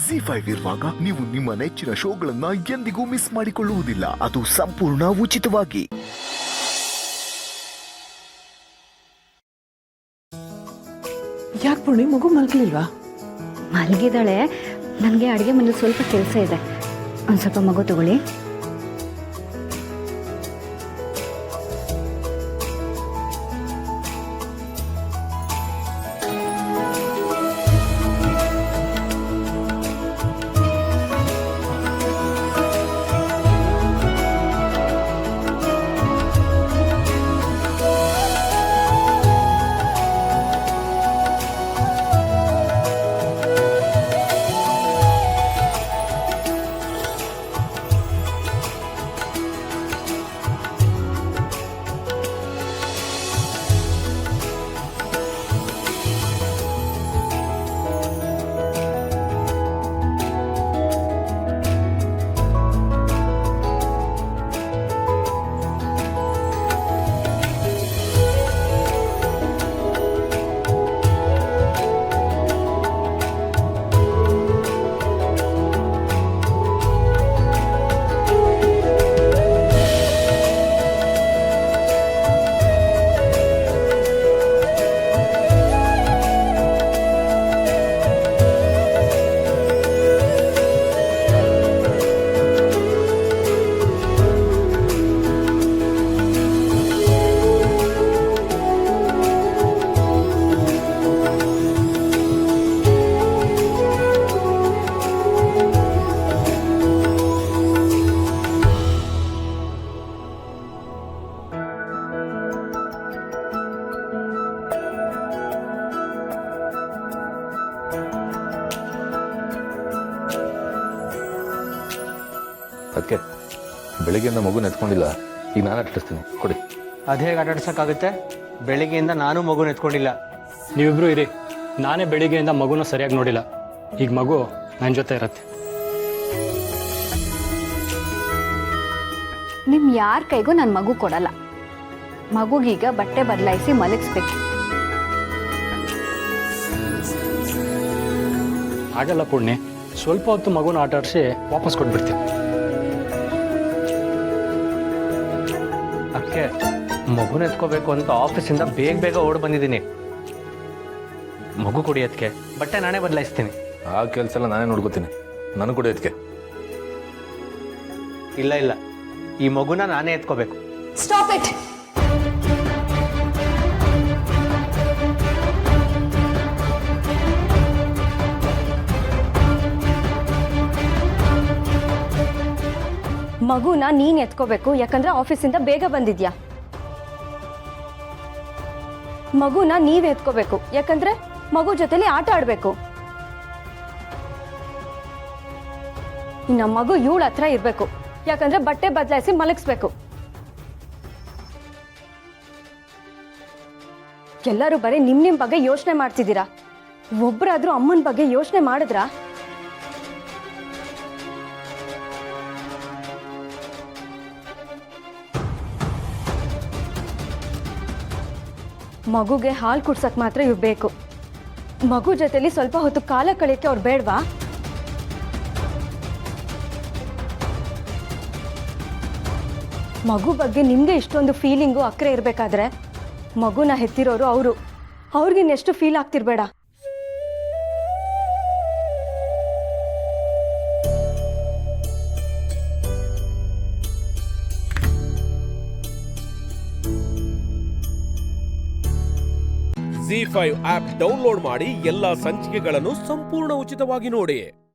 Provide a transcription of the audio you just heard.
ZEE5 ಇರುವಾಗ ನೀವು ನಿಮ್ಮ ನೆಚ್ಚಿನ ಶೋಗಳನ್ನ ಎಂದಿಗೂ ಮಿಸ್ ಮಾಡಿಕೊಳ್ಳುವುದಿಲ್ಲ. ಅದು ಸಂಪೂರ್ಣ ಉಚಿತವಾಗಿ. ಯಾಕೆ ಪೂರ್ಣಿ, ಮಗು ಮಲ್ಕಲಿಲ್ವಾ? ಮಲಗಿದಾಳೆ. ನನಗೆ ಅಡುಗೆ ಮನೇಲಿ ಸ್ವಲ್ಪ ಕೆಲಸ ಇದೆ. ಒಂದು ಸ್ವಲ್ಪ ಮಗು ತಗೊಳ್ಳಿ. ಅದಕ್ಕೆ ಬೆಳಿಗ್ಗೆಯಿಂದ ಮಗು ನೆತ್ಕೊಂಡಿಲ್ಲ. ಈಗ ನಾನು ಆಟಾಡಿಸ್ತೀನಿ, ಕೊಡಿ. ಅದು ಹೇಗೆ ಆಟಾಡ್ಸೋಕ್ಕಾಗುತ್ತೆ? ಬೆಳಿಗ್ಗೆಯಿಂದ ನಾನು ಮಗು ನೆತ್ಕೊಂಡಿಲ್ಲ. ನೀವಿಬ್ರು ಇರಿ. ನಾನೇ ಬೆಳಿಗ್ಗೆಯಿಂದ ಮಗುನ ಸರಿಯಾಗಿ ನೋಡಿಲ್ಲ. ಈಗ ಮಗು ನನ್ನ ಜೊತೆ ಇರತ್ತೆ. ನಿಮ್ಮ ಯಾರ ಕೈಗೂ ನಾನು ಮಗು ಕೊಡಲ್ಲ. ಮಗುಗೀಗ ಬಟ್ಟೆ ಬದಲಾಯಿಸಿ ಮಲಗಿಸ್ಬೇಕು. ಆಗಲ್ಲ ಪುಣ್ಯ. ಸ್ವಲ್ಪ ಹೊತ್ತು ಮಗುನ ಆಟಾಡಿಸಿ ವಾಪಸ್ ಕೊಟ್ಬಿಡ್ತೀನಿ. ಅದಕ್ಕೆ ಮಗುನ ಎತ್ಕೋಬೇಕು ಅಂತ ಆಫೀಸಿಂದ ಬೇಗ ಬೇಗ ಓಡಿ ಬಂದಿದ್ದೀನಿ. ಮಗು ಕುಡಿಯೋದಕ್ಕೆ ಬಟ್ಟೆ ನಾನೇ ಬದಲಾಯಿಸ್ತೀನಿ. ಆ ಕೆಲಸ ಎಲ್ಲ ನಾನೇ ನೋಡ್ಕೋತೀನಿ. ನಾನು ಕುಡಿಯೋದಕ್ಕೆ ಇಲ್ಲ ಇಲ್ಲ, ಈ ಮಗುನ ನಾನೇ ಎತ್ಕೋಬೇಕು. Stop it. ಮಗುನ ನೀನ್ ಎತ್ಕೋಬೇಕು, ಯಾಕಂದ್ರೆ ಆಫೀಸಿಂದ ಬೇಗ ಬಂದಿದ್ಯಾ. ಮಗುನ ನೀವ್ ಎತ್ಕೋಬೇಕು, ಯಾಕಂದ್ರೆ ಮಗು ಜೊತೆಲಿ ಆಟ ಆಡ್ಬೇಕು. ಇನ್ನ ಮಗು ಇವಳ ಹತ್ರ ಇರ್ಬೇಕು, ಯಾಕಂದ್ರೆ ಬಟ್ಟೆ ಬದಲಾಯಿಸಿ ಮಲಗಿಸ್ಬೇಕು. ಎಲ್ಲರೂ ಬರೀ ನಿಮ್ ಬಗ್ಗೆ ಯೋಚನೆ ಮಾಡ್ತಿದ್ದೀರಾ. ಒಬ್ರಾದ್ರೂ ಅಮ್ಮನ ಬಗ್ಗೆ ಯೋಚನೆ ಮಾಡಿದ್ರಾ? ಮಗುಗೆ ಹಾಲು ಕುಡ್ಸಕ್ ಮಾತ್ರ ಇವ್ ಬೇಕು. ಮಗು ಜೊತೆಲಿ ಸ್ವಲ್ಪ ಹೊತ್ತು ಕಾಲ ಕಳೆಯಕ್ಕೆ ಅವ್ರು ಬೇಡ್ವಾ? ಮಗು ಬಗ್ಗೆ ನಿಮ್ಗೆ ಇಷ್ಟೊಂದು ಫೀಲಿಂಗು ಅಕ್ರೆ ಇರ್ಬೇಕಾದ್ರೆ ಮಗುನ ಹೆತ್ತಿರೋರು ಅವ್ರಿಗಿನ್ನೆಷ್ಟು ಫೀಲ್ ಆಗ್ತಿರ್ಬೇಡ. ZEE5 ಆಪ್ ಡೌನ್ಲೋಡ್ ಮಾಡಿ ಎಲ್ಲಾ ಸಂಚಿಕೆಗಳನ್ನು ಸಂಪೂರ್ಣ ಉಚಿತವಾಗಿ ನೋಡಿ.